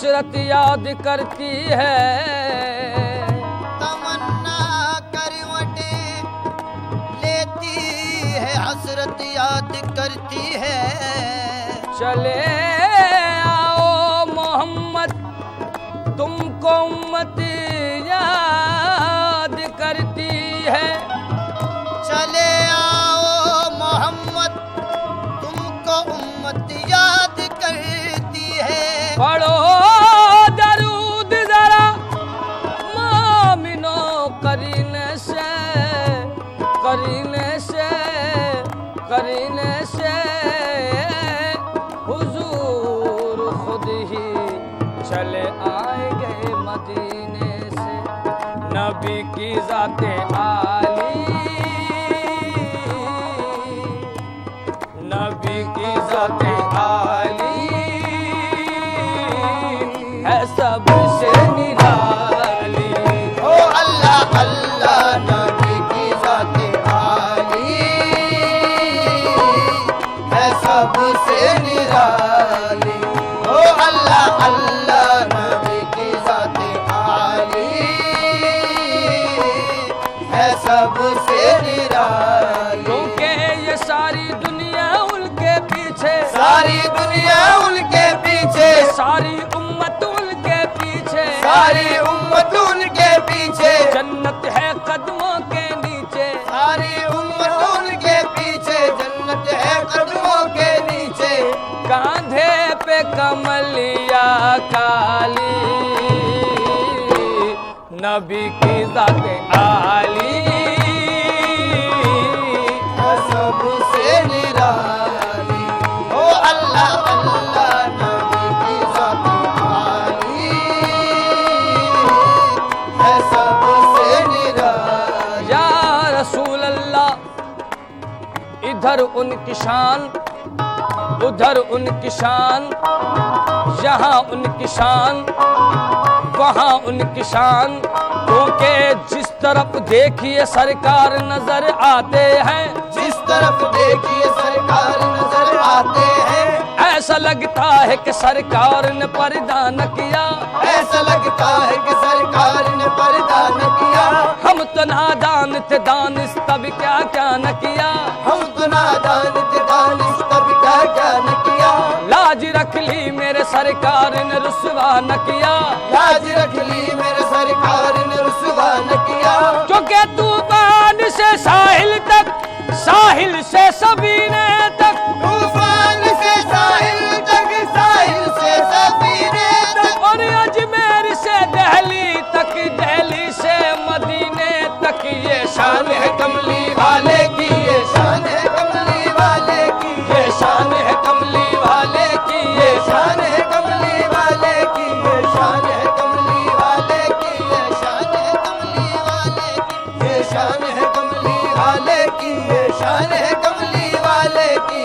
हसरत याद करती है, तमन्ना करवटे लेती है, हसरत याद करती है। चले आओ मोहम्मद तुमको उम्मत याद करती है। चले आओ मोहम्मद तुमको उम्मत याद करती है। पढ़ो दरूद जरा मोमिनो करीने से, करीने से, करीने से हुजूर खुद ही चले आएंगे मदीने से। नबी की ज़ाते आली, नबी की ज़ाते आली है सबसे निराली। ओ अल्लाह अल्लाह नबी की ज़ाते आली है सबसे निराली। ओ अल्लाह अल्लाह नबी की ज़ाते आली है सबसे निराली। क्योंकि ये सारी दुनिया उनके पीछे, सारी दुनिया उनके पीछे, सारी उम्मत उनके पीछे, सारी उम्मत उनके पीछे, जन्नत है कदमों के नीचे। सारी उम्मत उनके पीछे, जन्नत है कदमों के नीचे। कांधे पे कमलिया काली, नबी की ज़ाते आली सबसे निराली। ओ अल्लाह अल्लाह नबी की ज़ाते आली है सबसे निराली। या रसूल अल्लाह, इधर उनकी शान उधर उनकी शान, यहाँ उनकी शान वहाँ उनकी शान। क्योंकि जिस तरफ देखिए सरकार नजर आते हैं, जिस तरफ देखिए सरकार नजर आते हैं, ऐसा लगता है कि सरकार ने पर्दा न किया। ऐसा लगता है कि सरकार ने पर्दा न किया। हम तो नादान थे दानिश तब क्या क्या न किया। हम तो नादान थे दानिश तब क्या क्या न किया। लाज रख ली मेरे सरकार ने रुसवा न किया। लाज रख ली मेरे सरकार ने रुसवा न किया। क्योंकि तूफान से साहिल तक, साहिल से सबीने तक, तूफान से साहिल तक, साहिल से सफीने तक, और अजमेर से दिल्ली तक, दिल्ली से मदीने तक। ये शान है कमली वाले की, ये शान है कमली वाले की, ये शान है कमली वाले की, ये शान है कमली वाले की, ये शान है कमली वाले की, ये शान है कमली वाले की, ये शान है कमली वाले की, ये शान है कमली वाले की।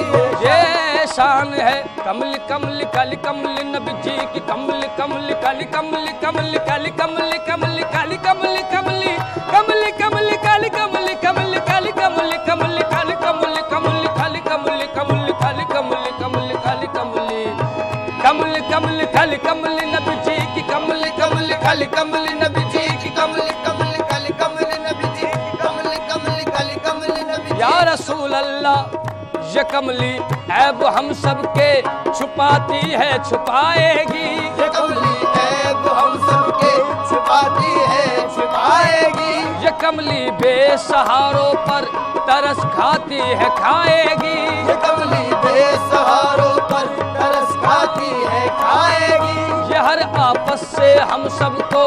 ये शान है कमल कमल कल कमल नबी जी की, कमल कमल कल कमल कमल कल कमल कमल कल कमल कमली, कमल कमल कल कमल कमल कल कमल कमल कल कमल कमल कल कमल कमल कल कमल कमल कल कमली, कमल कमल कल कमल नबी जी की, कमल कमल कल कमल नबी जी की, कमल कमल कल कमल नबी जी की, कमल कमल कल कमल नबी जी। या रसूल अल्लाह, ये कमली ऐब हम सबके छुपाती है छुपाएगी। ये कमली ऐब हम सबके छुपाती है छुपाएगी। ये कमली बेसहारों पर तरस खाती है खाएगी। ये कमली बेसहारों पर तरस खाती है खाएगी। ये हर आपस से हम सबको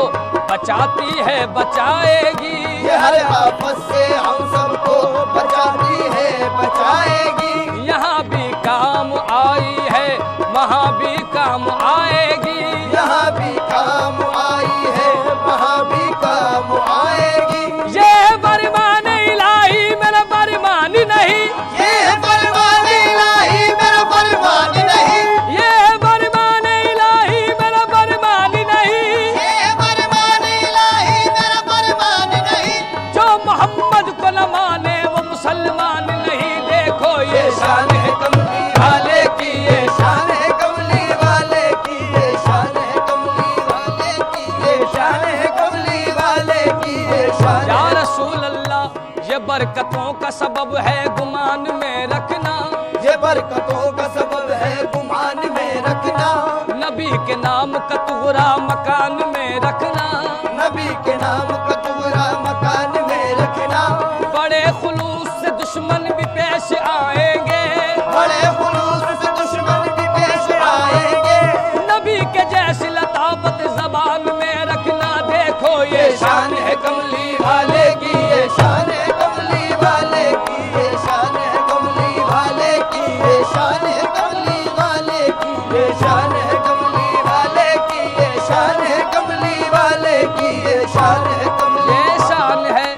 बचाती है बचाएगी। ये हर आपस से हम सबको बचाती है बचाएगी। यहाँ भी काम आई है वहाँ भी काम आएगी। यहाँ भी काम आई है वहाँ भी काम आएगी। ये बरमान इलाही मेरा बरमान नहीं, ये बरमान इलाही मेरा बरमान नहीं, ये बरमान इलाही मेरा बरमान नहीं, ये बरमान इलाही मेरा बरमान नहीं। जो मोहम्मद को न माने वो मुसलमान नहीं। देखो ये शान बरकतों का सबब है गुमान में रखना, ये बरकतों का सबब है गुमान में रखना, नबी के नाम का तुगरा मकान में रखना, नबी के नाम का तुगरा मकान में रखना, बड़े खुलूस से दुश्मन भी पेश आएंगे, बड़े खुलूस से दुश्मन भी पेश आएंगे, नबी के जैसी लताफत जबान में रखना। देखो ये शान है कमली वाले की, ये शान है कमली वाले की, ये शान है कमली वाले की, ये शान है कमली वाले की, ये शान है कमली वाले की, ये शान है कमली वाले की, ये शान है कमली। ये शान है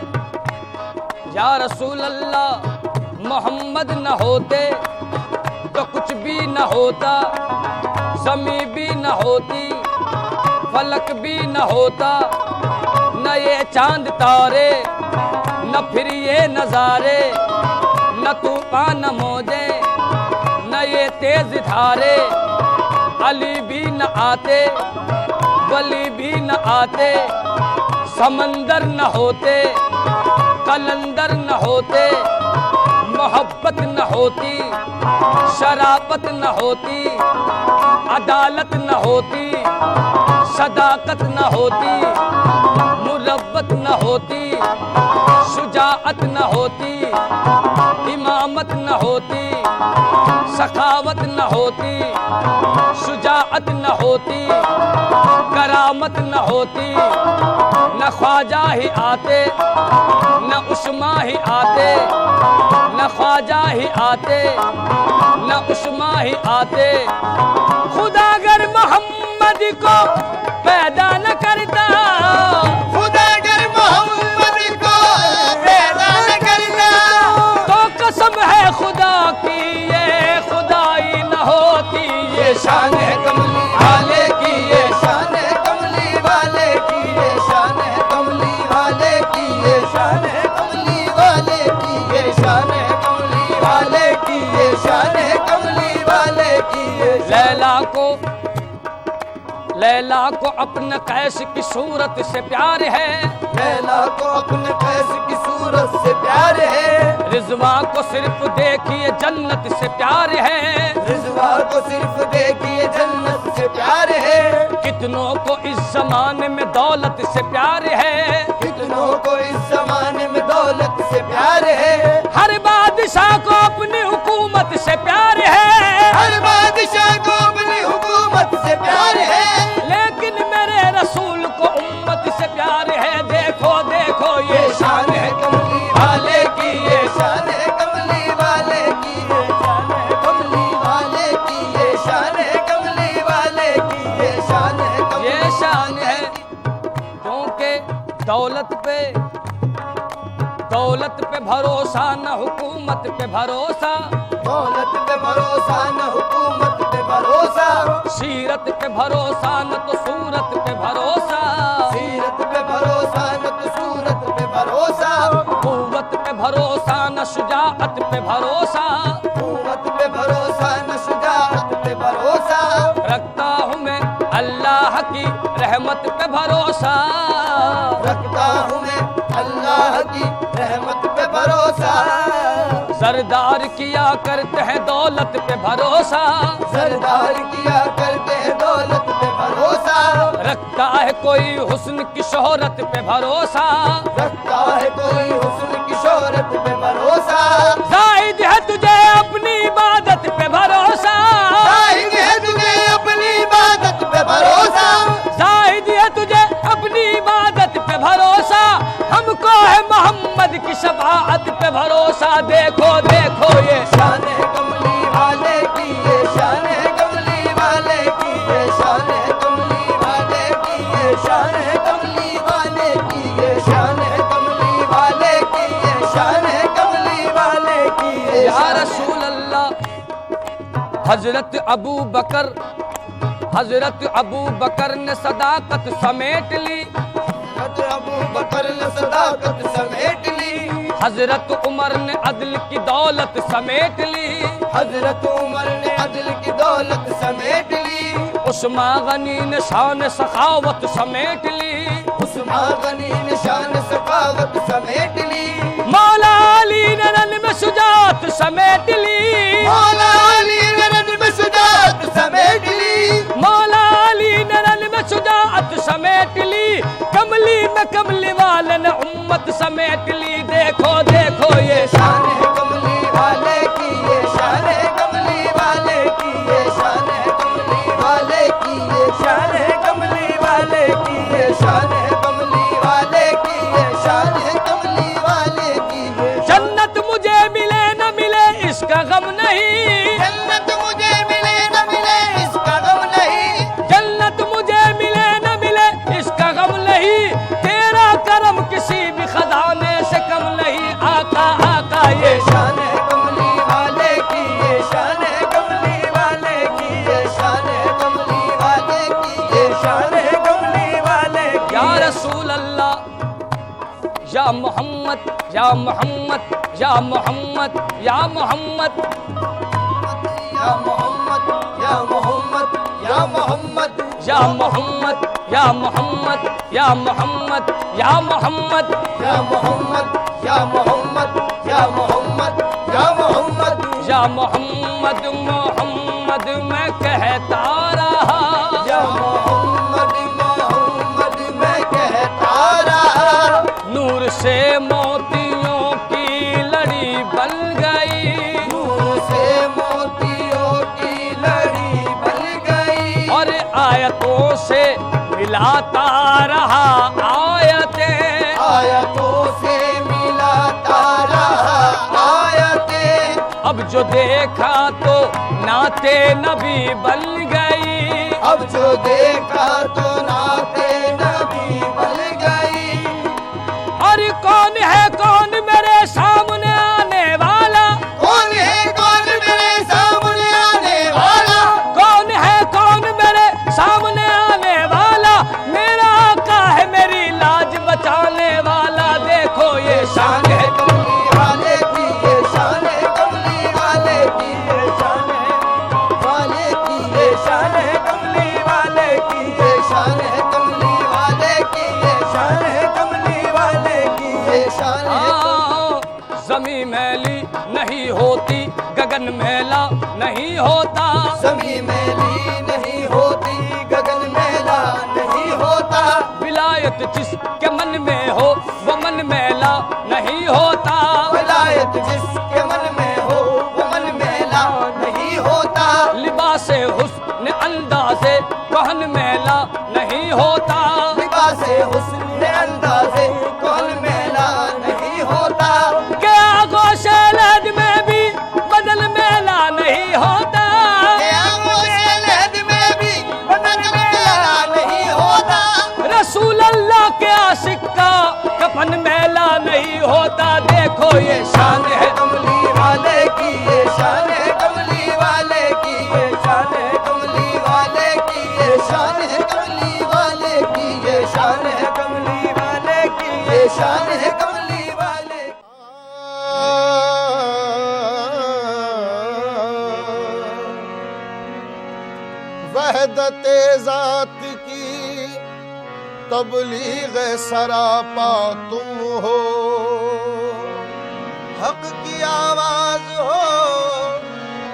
या रसूल अल्लाह, मोहम्मद न होते तो कुछ भी न होता, ज़मीं भी न होती, फलक भी न होता, न ये चांद तारे, न फिर ये नज़ारे, न तूफान न मौजे, न ये तेज धारे, अली भी न आते, वली भी न आते, समंदर न होते, कलंदर न होते, मोहब्बत न होती, शराफत न होती, अदालत न होती, सदाकत न होती, मुरब्बत न होती, शुजाअत न होती, इमामत न होती, सखावत न होती, शुजाअत न होती, करामत न होती, न ख्वाजा ही आते, न उस्मा ही आते, न ख्वाजा ही आते, न उस्मा ही आते। खुदा अगर मोहम्मद को पैदा न करता, खुदा अगर मोहम्मद को पैदा न करता, तो कसम है खुदा की ये खुदाई न होती। ये शान है कमली वाले की, ये शान है कमली वाले की, ये शान है कमली वाले की, ये शान है कमली वाले की, ये शान है कमली वाले की, ये शान है कमली वाले की, ये लैला को अपने कैस की सूरत से प्यार है, लैला को अपने कैस की सूरत से प्यार है, रिजवा को सिर्फ देखिए जन्नत से प्यार है, रिजवा को सिर्फ देखिए जन्नत से प्यार है, कितनों को इस जमाने में दौलत से प्यार है, कितनों को इस जमाने में दौलत से प्यार है, हर बादशाह को अपनी हुकूमत से प्यार है, हर बादशाह को अपनी हुकूमत से प्यार है, लेकिन मेरे रसूल को उम्मत से प्यार है। देखो देखो ये शान है कमली वाले की, ये शान है कमली वाले की, ये शान है कमली वाले की, ये शान है कमली वाले की, ये शान है कमली। ये शान है क्योंकि दौलत पे भरोसा न हुकूमत पे भरोसा, दौलत पे भरोसा न हुकूमत पे भरोसा, सीरत पे भरोसा न तो सूरत पे भरोसा, सीरत पे भरोसा न तो सूरत पे भरोसा, कुव्वत पे भरोसा न शुजाअत पे भरोसा, कुव्वत पे भरोसा न शुजाअत पे भरोसा, रखता हूँ मैं अल्लाह की रहमत पे भरोसा, रखता हूँ मैं अल्लाह की रहमत पे भरोसा, सरदार किया करते हैं दौलत पे भरोसा, सरदार किया करते हैं दौलत पे भरोसा, रखता है कोई हुस्न की शोहरत पे भरोसा, रखता है कोई हुस्न की शोहरत पे भरोसा, जाहिद है तुझे अपनी इबादत पे भरोसा, जाहिद है तुझे अपनी इबादत पे भरोसा, जाहिद है तुझे अपनी इबादत पे भरोसा, हमको है मोहम्मद की शफाअत पे भरोसा। देखो देखो ये शान है कमली वाले की, ये शान है कमली वाले की, ये शान है कमली वाले की, ये शान है कमली वाले की, ये शान है कमली वाले की, ये शान है कमली वाले की, ये या शान है। रसूल अल्लाह, हजरत अबू बकर ने सदाकत समेट ली, अबू बकर ने सदाकत समेट ली, हजरत उमर ने अदल की दौलत समेट ली, हजरत उमर ने अदल की दौलत समेट ली, उस्मा गनी ने शान सखावत समेट ली, उस्मा गनी ने शान सखावत समेट ली, मौला शुजात समेट ली, मौला अली ने रण में शुजात समेट ली, मौला अली ने रण में शुजात समेट ली, कमली में कमली वाले ने उम्मत समेट ली। देखो देखो ये शान है कमली वाले की, ये शान है कमली वाले की, ये शान है कमली वाले की, ये शान है कमली वाले की, ये शान है कमली वाले की, ये शान है कमली वाले की। जन्नत मुझे मिले न मिले इसका गम नहीं, जन्नत मुझे मिले न मिले इसका गम नहीं, जन्नत मुझे मिले न मिले इसका गम नहीं, तेरा करम किसी भी खजाने से कम नहीं। आका आका ये शान है कमली वाले की, ये शान है कमली वाले की, ये शान है कमली वाले की, ये शान है कमली वाले की। या रसूल अल्लाह, या मोहम्मद, या मोहम्मद, या मोहम्मद, या मोहम्मद, या मोहम्मद, या मोहम्मद, या मोहम्मद, या मोहम्मद, या मोहम्मद, या मोहम्मद, या मोहम्मद, या मोहम्मद, या मोहम्मद, या मोहम्मद, या मोहम्मद, या मोहम्मद, मोहम्मद मैं कहता रहा, या मोहम्मद, मोहम्मद मैं कहता रहा, नूर से मोतियों की लड़ी बन गई, नूर से मोतियों की लड़ी बन गई, और आयतों से मिलाता रहा आयतें, आयतों से मिलाता रहा आयतें, अब जो देखा तो नाते नबी बन गई, अब जो देखा तो नाते नबी बन गई। और कौन है कौन मेरे सामने आने वाला, कौन है कौन मेरे सामने आने वाला, कौन है कौन मेरे सामने आने वाला, मेरा आका है मेरी लाज बचाने वाला। देखो ये शान है कमली वाले की, ये शान है कमली वाले की, ये शान है वाले की, ये शान है कमली वाले की, ये शान है कमली वाले की, ये शान है कमली वाले की, ये शान है। जमी मैली नहीं होती, गगन मैला नहीं होता, जमी मैली नहीं होती, गगन मैला नहीं होता, विलायत जिसके मन में हो वो मन मैला नहीं होता, विलायत जिसके मन में हो वो मन मैला नहीं होता, लिबासे हुस्न अंदाज़े कहन मैला नहीं होता, लिबासे हुस्न अंदाज़े कौन मैला नहीं होता, क्या गोशे लहद में भी बदल मैला नहीं होता, लहद में भी बदन मैला नहीं होता, रसूल अल्लाह के आशिक का कफन मैला नहीं होता। देखो ये शान है कमली वाले की, ये शान है कमली वाले की, ये शान है कमली वाले की, ये शान है कमली वाले की, ये शान है कमली वाले की, ये शान है कमली वाले की। वहदत ज़ात की तबलीग सरापा तुम हो, हक की आवाज हो,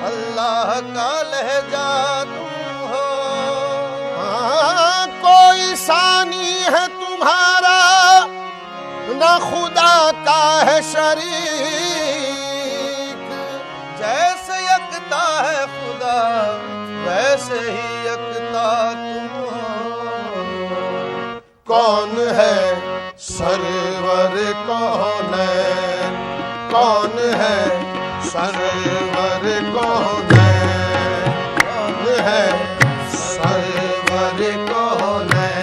अल्लाह का लहजा तुम हो। हाँ, कोई सानी है तुम्हारा न खुदा का है शरीक, जैसे यकता है खुदा वैसे ही यकता तुम हो। कौन है सरवर कौन है, कौन है सरवर कौन है सरवर कौन है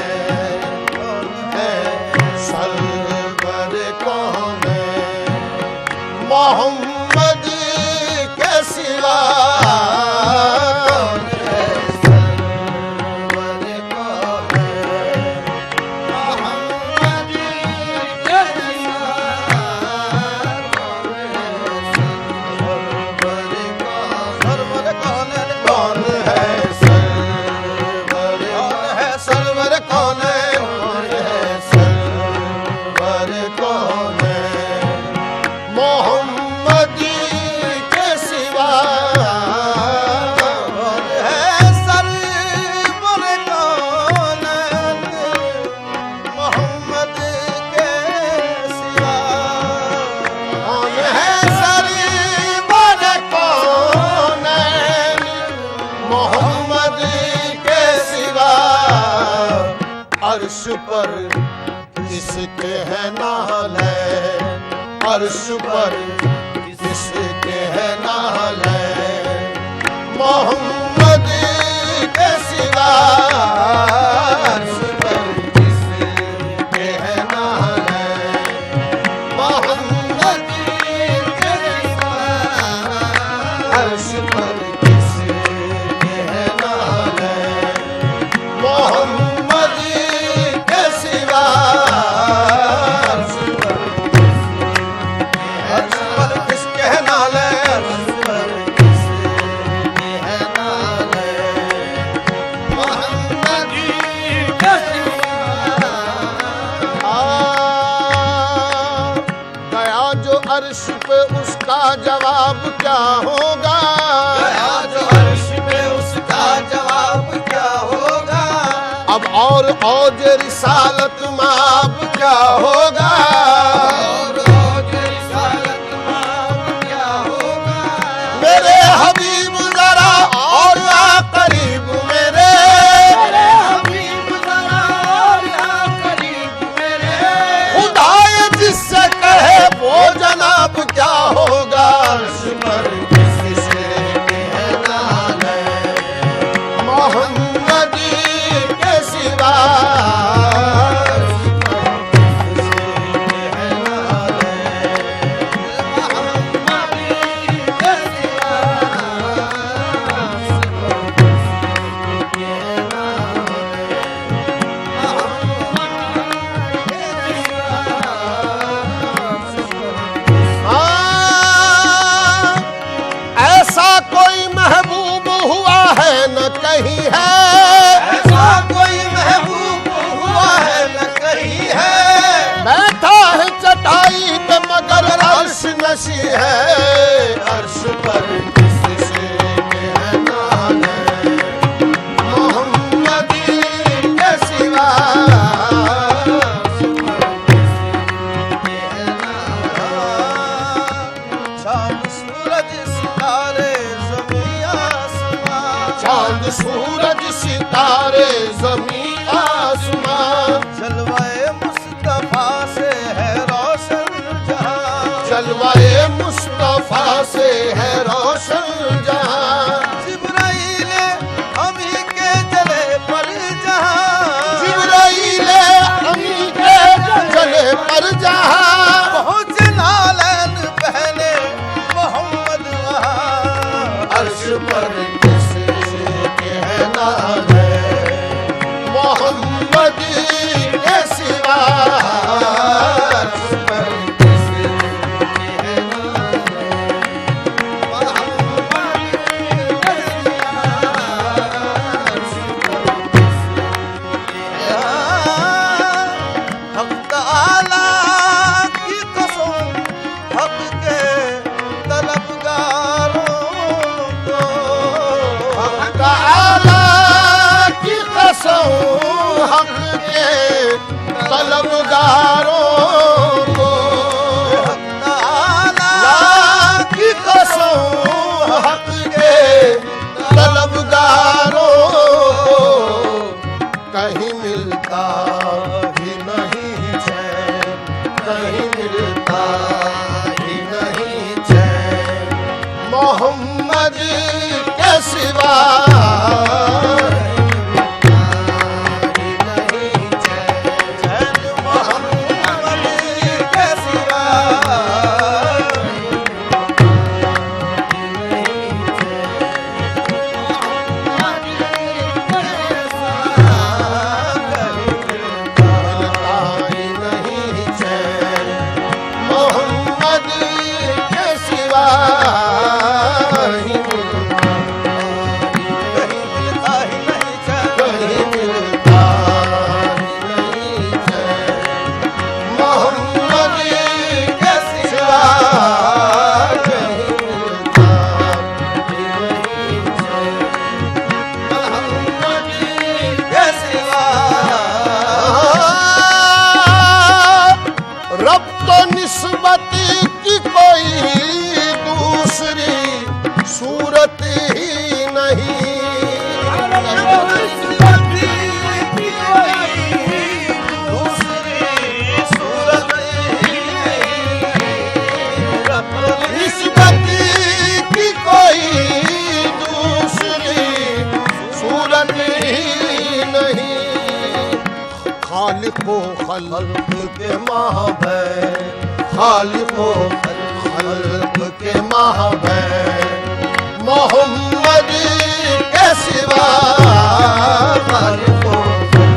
सरवर कौन है, मोहम्मद के सिवा पर किसके है नाल है, अर्श पर किसके है नाल है, मोहम्मद के सिवा अर्श पर किसके है नाल है, मोहम्मद के सिवा अर्श पर किसके है नाल है, मोहम्मद के सिवा अर्श पर किसके है नाल है, अर्श पर किसके है नाल है, मोहम्मद के सिवा। गया जो अर्श पे उसका जवाब क्या होगा, गया जो अर्श पे उसका जवाब क्या होगा, अब और औज रिसालत माब क्या होगा, और रोज रिसालत माब क्या होगा, मेरे हबीब जरा और आ करीब मेरे, मेरे हबीब जरा और आ करीब मेरे, खुदाए जिससे कहे वो जनाब क्या होगा, अर्श पर किसके है नाल है, मोहम्मद के सिवा अर्श पर किसके है नाल है, मोहम्मद के सिवा अर्श पर किसके है नाल है, मोहम्मद के सिवा अर्श पर हाँ, ऐसा कोई महबूब हुआ है न कहीं है, ऐसा कोई महबूब हुआ है न कहीं है, बैठा है चटाई पे मगर अर्श नशी है, अर्श पर किसके है नाल है, मोहम्मद के सिवा अर्श पर किसके है नाल है, चांद सूरज सितारे ज़मीं आसमां, चांद सूरज सितारे ज़मीं आसमां, जलवाए मुस्तफा से है रोशन जहां, जलवाए मुस्तफा से है रोशन जहां, जिब्राइल अमी के जले पर जहां, जिब्राइल अमी के चले पर जहां, पहुंचे नालैन पहले मोहम्मद वहां, अर्श पर किसके है नाल है, मोहम्मद के सिवा अर्श पर किसके है नाल है, मोहम्मद के सिवा अर्श पर किसके है हक ताला की कसम, हक के तलबगारों को, हक ताला की कसम, हक के तलबगारों को, हक ताला की कसम, हक के तलबगारों को, कहीं मिलता ही नहीं चैन, कहीं मिलता ही नहीं चैन, मोहम्मद के सिवा ही नहीं चैन, चैन मोहम्मद के सिवा मिलता ही नहीं चैन, खल्क के माहबैन, खालिको खल्क के माहबैन, मोहम्मद के सिवा खालिको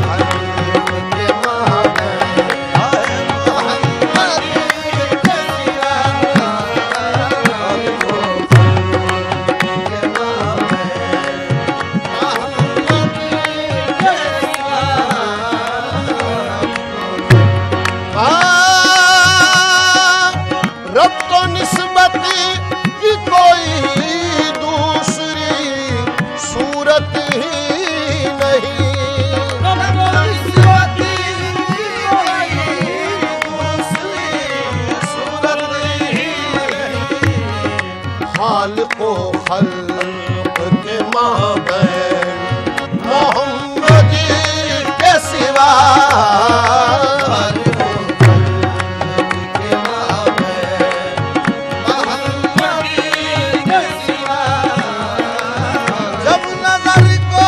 खल्क के माहबैन, मोहम्मद के सिवा खालिको खल्क के माहबैन, मोहम्मद के सिवा रब तो निस्बत की कोई दूसरी सूरत ही नहीं, खालिको खल्क के माहबैन, मोहम्मद के सिवा जब नजर को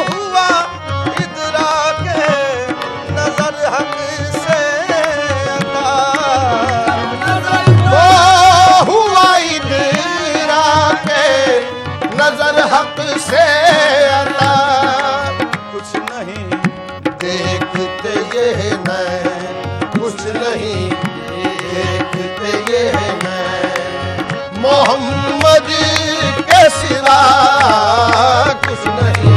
हुआ इदराक, नजर हक से अता, को हुआ इदराक, नजर हक से अता, कुछ नहीं देखते ये नैन, कुछ नहीं देखते ये नैन, मोहम्मद के सिवा कुछ नहीं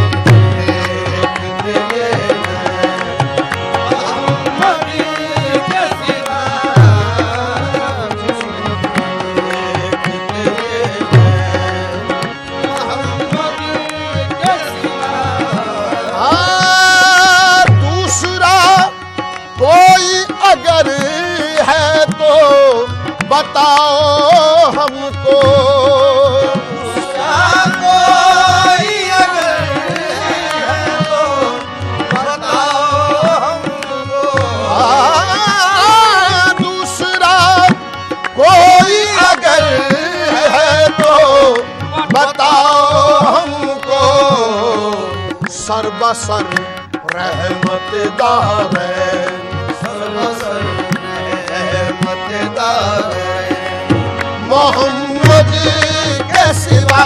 देखते ये नैन, मोहम्मद के सिवा कुछ नहीं देखते ये नैन, मोहम्मद के सिवा। दूसरा कोई अगर है तो बताओ हमको, कोई अगर है तो बताओ हमको, दूसरा कोई अगर है तो बताओ हमको, सर्वसर रहमत दारैन, सर्वसर रहमत दारैन, मोहम्मद के सिवा